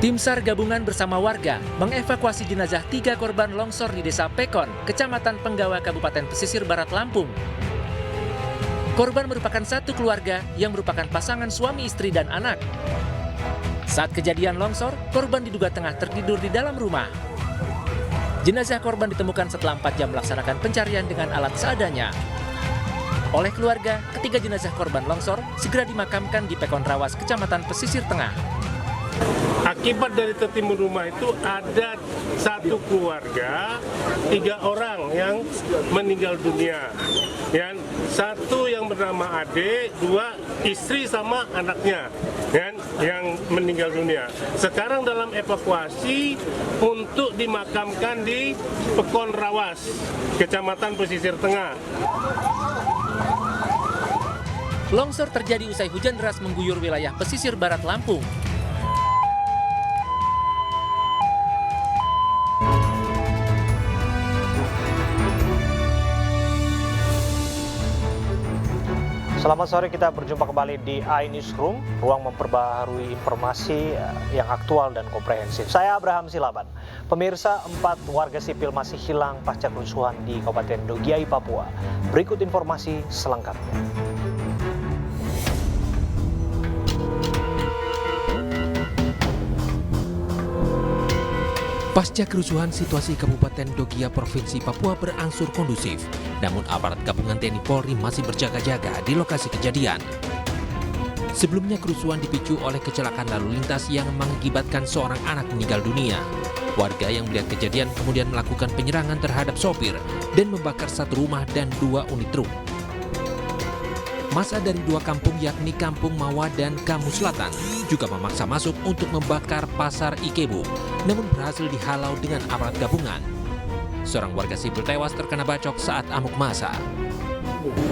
Tim SAR gabungan bersama warga mengevakuasi jenazah 3 korban longsor di Desa Pekon, Kecamatan Penggawa, Kabupaten Pesisir Barat Lampung. Korban merupakan satu keluarga yang merupakan pasangan suami istri dan anak. Saat kejadian longsor, korban diduga tengah tertidur di dalam rumah. Jenazah korban ditemukan setelah 4 jam melaksanakan pencarian dengan alat seadanya. Oleh keluarga, ketiga jenazah korban longsor segera dimakamkan di Pekon Rawas, Kecamatan Pesisir Tengah. Akibat dari tertimbun rumah itu ada satu keluarga, 3 orang yang meninggal dunia. Satu yang bernama Ade, 2 istri sama anaknya yang meninggal dunia. Sekarang dalam evakuasi untuk dimakamkan di Pekon Rawas, Kecamatan Pesisir Tengah. Longsor terjadi usai hujan deras mengguyur wilayah pesisir barat Lampung. Selamat sore, kita berjumpa kembali di iNewsroom, ruang memperbaharui informasi yang aktual dan komprehensif. Saya Abraham Silaban. Pemirsa, 4 warga sipil masih hilang pasca kerusuhan di Kabupaten Dogiai, Papua. Berikut informasi selengkapnya. Pasca kerusuhan, situasi Kabupaten Dogia, Provinsi Papua berangsur kondusif. Namun aparat gabungan TNI Polri masih berjaga-jaga di lokasi kejadian. Sebelumnya kerusuhan dipicu oleh kecelakaan lalu lintas yang mengakibatkan seorang anak meninggal dunia. Warga yang melihat kejadian kemudian melakukan penyerangan terhadap sopir dan membakar 1 rumah dan 2 unit truk. Massa dari 2 kampung yakni Kampung Mawa dan Kamu Selatan juga memaksa masuk untuk membakar pasar Ikebu, namun berhasil dihalau dengan aparat gabungan. Seorang warga sipil tewas terkena bacok saat amuk massa.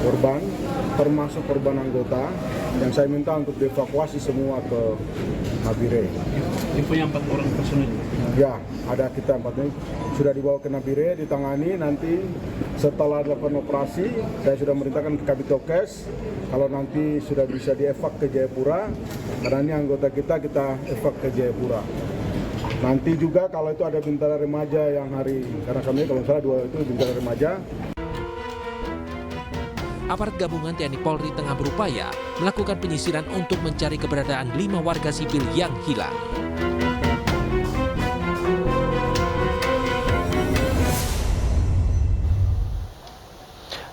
Korban, termasuk korban anggota, yang saya minta untuk dievakuasi semua ke Nabire. Infonya 4 orang personil? Ya, ada kita 4 ini. Sudah dibawa ke Nabire, ditangani. Nanti setelah dilakukan operasi, saya sudah merintahkan ke Kabitokes. Kalau nanti sudah bisa dievak ke Jayapura, karena ini anggota kita evak ke Jayapura. Nanti juga kalau itu ada bintara remaja yang karena kami kalau salah 2 itu bintara remaja. Aparat gabungan TNI Polri tengah berupaya melakukan penyisiran untuk mencari keberadaan 5 warga sipil yang hilang.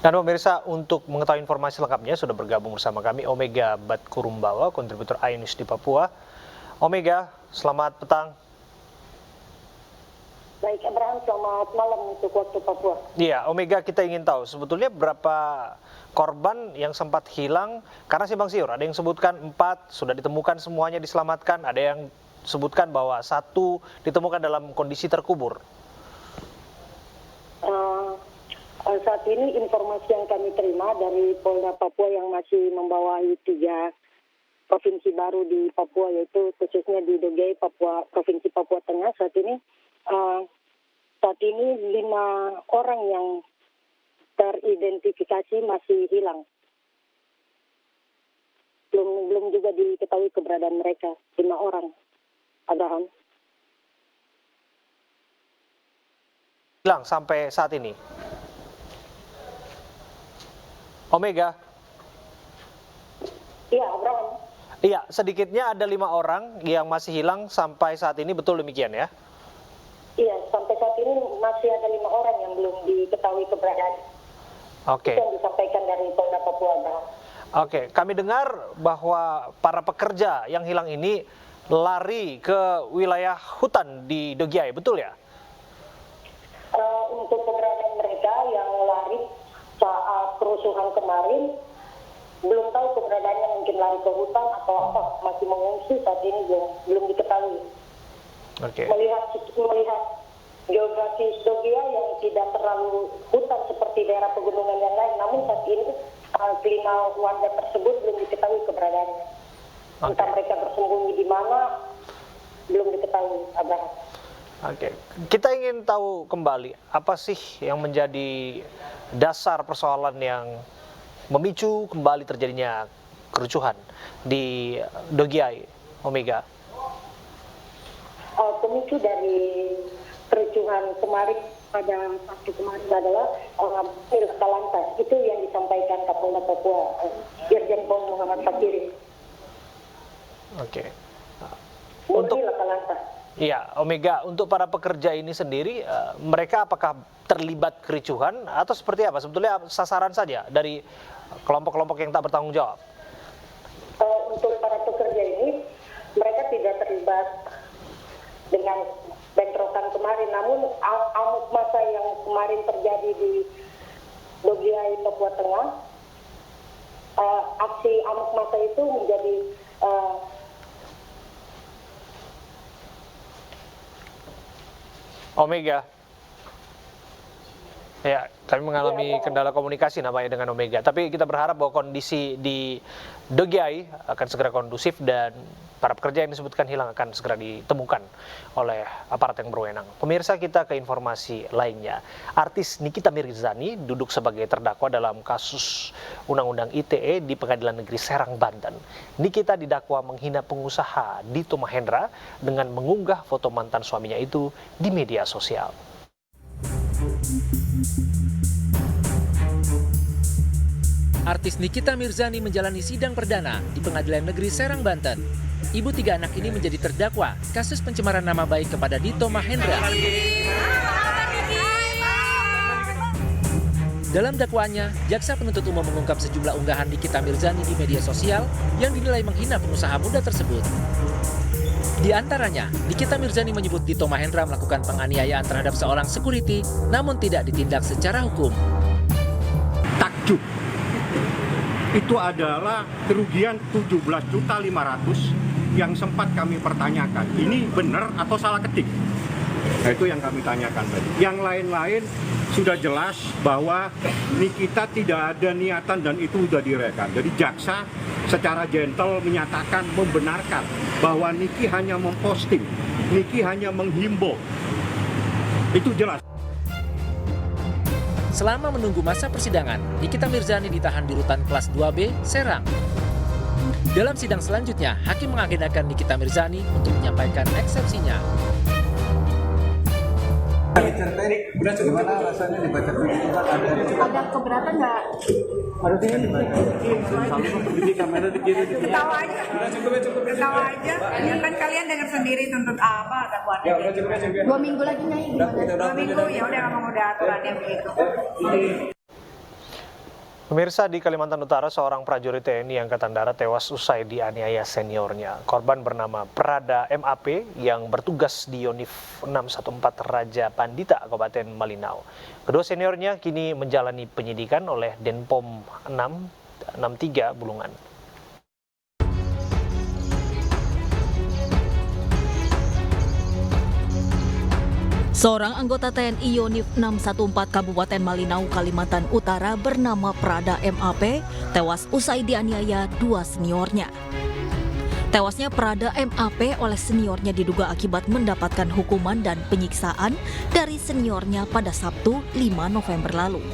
Dan pemirsa, untuk mengetahui informasi lengkapnya sudah bergabung bersama kami Omega Batkurumbawa, kontributor iNews di Papua. Omega, selamat petang. Baik, Abraham, selamat malam untuk waktu Papua. Iya, Omega, kita ingin tahu sebetulnya berapa korban yang sempat hilang, karena simpang siur. Ada yang sebutkan 4 sudah ditemukan semuanya diselamatkan, ada yang sebutkan bahwa 1 ditemukan dalam kondisi terkubur. Saat ini informasi yang kami terima dari Polda Papua yang masih membawahi 3 provinsi baru di Papua, yaitu khususnya di Dogiai, Papua, Provinsi Papua Tengah. Saat ini 5 orang yang teridentifikasi masih hilang. Belum juga diketahui keberadaan mereka, 5 orang. Abraham. Hilang sampai saat ini. Omega. Iya, Abraham. Iya, sedikitnya ada 5 orang yang masih hilang sampai saat ini, betul demikian ya? Iya, sampai saat ini masih ada 5 orang yang belum diketahui keberadaan. Oke. Itu yang disampaikan dari Polda Papua, Abraham. Oke, kami dengar bahwa para pekerja yang hilang ini lari ke wilayah hutan di Dogiai, betul ya? Untuk keberadaan mereka yang lari saat kerusuhan kemarin, belum tahu keberadaannya, mungkin lari ke hutan atau apa, masih mengungsi saat ini belum diketahui. Oke. Melihat geografis Dogia yang tidak terlalu hutan seperti daerah pegunungan yang lain, namun saat ini 5 warga tersebut belum diketahui keberadaannya. Entah mereka bersembunyi di mana, belum diketahui, Abraham. Oke, kita ingin tahu kembali apa sih yang menjadi dasar persoalan yang memicu kembali terjadinya kerusuhan di Dogiai, Omega? pemicu dari kericuhan kemarin pada Sabtu kemarin adalah laka lantas. Itu yang disampaikan Kapolda Papua, Irjen Pol Muhammad Fakiri. Oke. Murni laka lantas. Iya, Omega, untuk para pekerja ini sendiri, mereka apakah terlibat kericuhan atau seperti apa? Sebetulnya sasaran saja dari kelompok-kelompok yang tak bertanggung jawab. Untuk para pekerja ini, mereka tidak terlibat dengan bentrokan kemarin, namun amuk massa yang kemarin terjadi di Dogiai, Papua Tengah, aksi amuk massa itu menjadi Omega. Ya, kami mengalami kendala komunikasi namanya dengan Omega. Tapi kita berharap bahwa kondisi di Dogiai akan segera kondusif dan para pekerja yang disebutkan hilang akan segera ditemukan oleh aparat yang berwenang. Pemirsa, kita ke informasi lainnya. Artis Nikita Mirzani duduk sebagai terdakwa dalam kasus Undang-Undang ITE di Pengadilan Negeri Serang, Banten. Nikita didakwa menghina pengusaha Dito Mahendra dengan mengunggah foto mantan suaminya itu di media sosial. Artis Nikita Mirzani menjalani sidang perdana di Pengadilan Negeri Serang, Banten. Ibu 3 anak ini menjadi terdakwa kasus pencemaran nama baik kepada Dito Mahendra. Dalam dakwaannya, jaksa penuntut umum mengungkap sejumlah unggahan Nikita Mirzani di media sosial yang dinilai menghina pengusaha muda tersebut. Di antaranya, Nikita Mirzani menyebut Dito Mahendra melakukan penganiayaan terhadap seorang security, namun tidak ditindak secara hukum. Takjub. Itu adalah kerugian 17.500.000 yang sempat kami pertanyakan. Ini benar atau salah ketik? Nah, itu yang kami tanyakan tadi. Yang lain-lain sudah jelas bahwa Nikita tidak ada niatan dan itu sudah direkam. Jadi jaksa secara gentle menyatakan, membenarkan bahwa Niki hanya memposting, Niki hanya menghimbau. Itu jelas. Selama menunggu masa persidangan, Nikita Mirzani ditahan di rutan kelas 2B, Serang. Dalam sidang selanjutnya, hakim mengagendakan Nikita Mirzani untuk menyampaikan eksepsinya. Gimana rasanya dibaca tuntutan? Ada keberatan nggak? Ketawa aja. Ketawa aja. Ya kan kalian dengar sendiri tuntut apa dakwaannya. 2 minggu lagi nih. 2 minggu ya udah memang udah aturannya begitu. Pemirsa, di Kalimantan Utara, seorang prajurit TNI Angkatan Darat tewas usai dianiaya seniornya. Korban bernama Prada MAP yang bertugas di Yonif 614 Raja Pandita, Kabupaten Malinau. Kedua seniornya kini menjalani penyidikan oleh Denpom 663 Bulungan. Seorang anggota TNI Yonif 614 Kabupaten Malinau, Kalimantan Utara bernama Prada MAP tewas usai dianiaya 2 seniornya. Tewasnya Prada MAP oleh seniornya diduga akibat mendapatkan hukuman dan penyiksaan dari seniornya pada Sabtu 5 November lalu.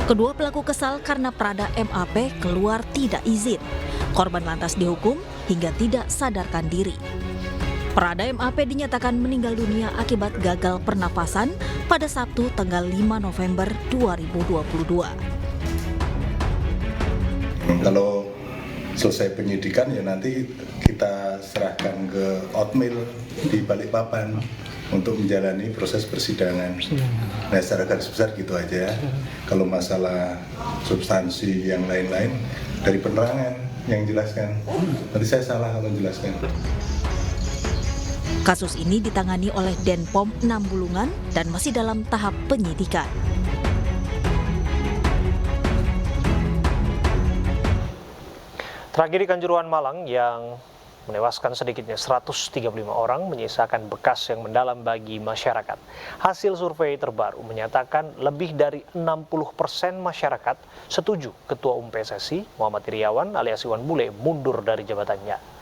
Kedua pelaku kesal karena Prada MAP keluar tidak izin. Korban lantas dihukum hingga tidak sadarkan diri. Prada MAP dinyatakan meninggal dunia akibat gagal pernapasan pada Sabtu tanggal 5 November 2022. Kalau selesai penyidikan ya nanti kita serahkan ke Otmil di Balikpapan untuk menjalani proses persidangan. Nah, secara garis besar gitu aja. Kalau masalah substansi yang lain-lain dari penerangan yang jelaskan. Nanti saya salah kalau jelaskan. Kasus ini ditangani oleh Denpom 6 Bulungan dan masih dalam tahap penyidikan. Tragedi Kanjuruhan Malang yang menewaskan sedikitnya 135 orang menyisakan bekas yang mendalam bagi masyarakat. Hasil survei terbaru menyatakan lebih dari 60% masyarakat setuju Ketua Umum PSSI Muhammad Iriawan alias Iwan Bule mundur dari jabatannya.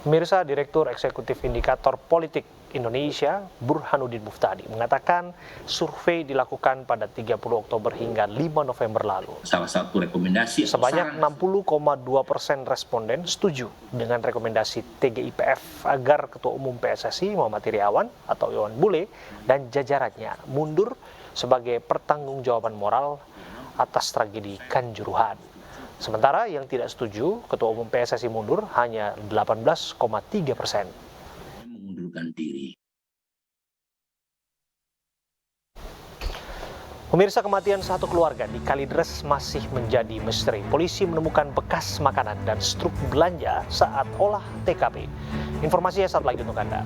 Pemirsa, Direktur Eksekutif Indikator Politik Indonesia, Burhanuddin Muftadi, mengatakan survei dilakukan pada 30 Oktober hingga 5 November lalu. Salah satu rekomendasi sebanyak 60,2% responden setuju dengan rekomendasi TGIPF agar Ketua Umum PSSI Muhammad Iriawan atau Iwan Bule dan jajarannya mundur sebagai pertanggungjawaban moral atas tragedi Kanjuruhan. Sementara yang tidak setuju Ketua Umum PSSI mundur hanya 18,3%. Mengundurkan diri. Pemirsa, kematian satu keluarga di Kalideres masih menjadi misteri. Polisi menemukan bekas makanan dan struk belanja saat olah TKP. Informasinya saat lagi untuk Anda.